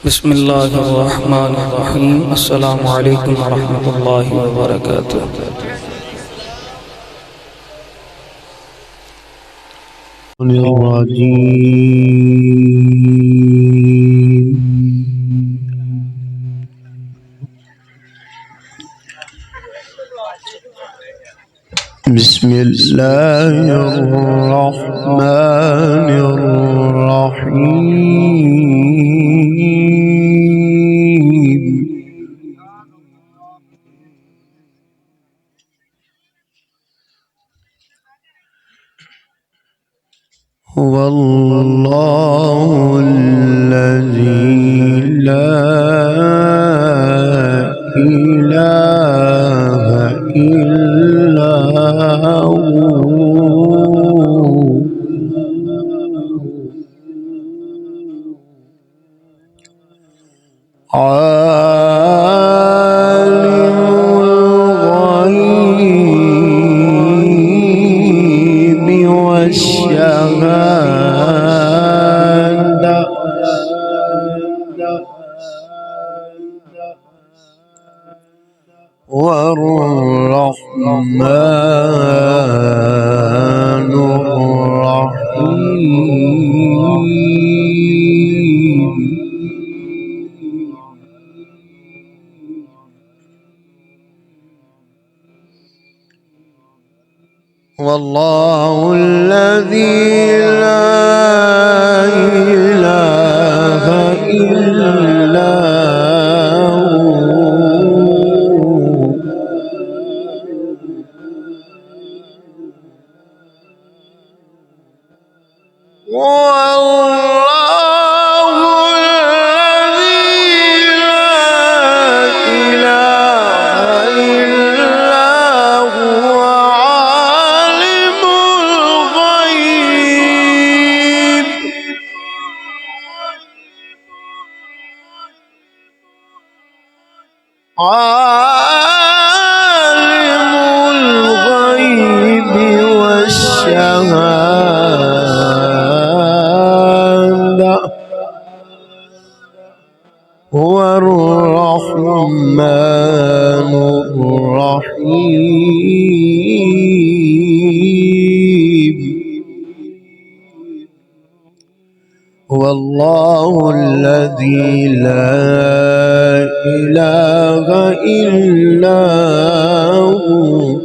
بسم الله الرحمن الرحيم. السلام عليكم ورحمة الله وبركاته. بسم الله الرحمن الرحيم. هو الله الذي لا إله إلا هو عالم الغيب والشهادة والرحمن الرحيم. والله الذي لا إله إلا هو والله الذي لا إله إلا هو عالم الغيب والشهادة هو الرحمن الرحيم. هو الله الذي لا إله إلا هو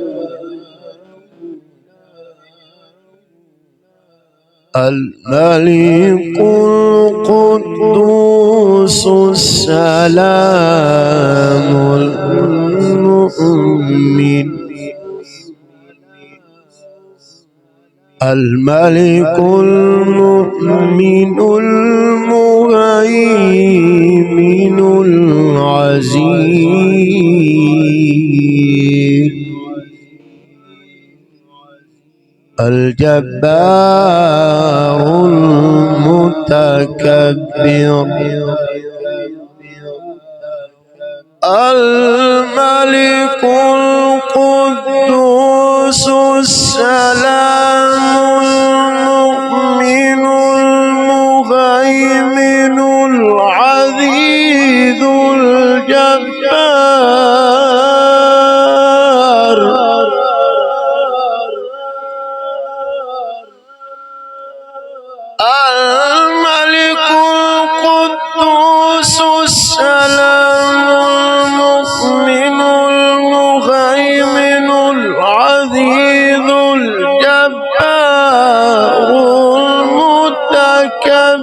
الملك القدوس السلام المؤمن الملك المؤمن المهيمن العزيز الجبار المتكبر الملك القدوس السلام المؤمن المهيمن العزيز الجبار الملك القدوس السلام المؤمن المهيمن العزيز الجبار المتكبر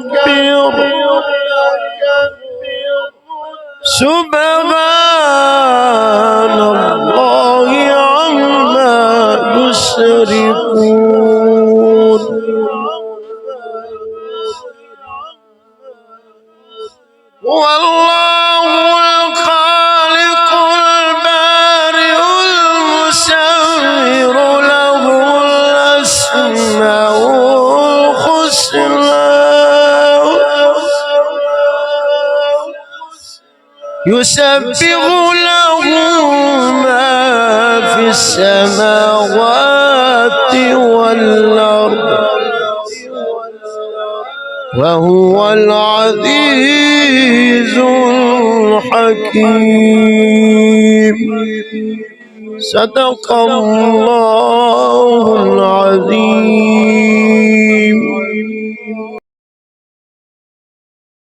سبحان الله عما يشركون. والله الخالق البارئ المصور له الأسماء الحسنى يسبح له ما في السماوات والأرض وهو العزيز الحكيم. صدق الله العظيم.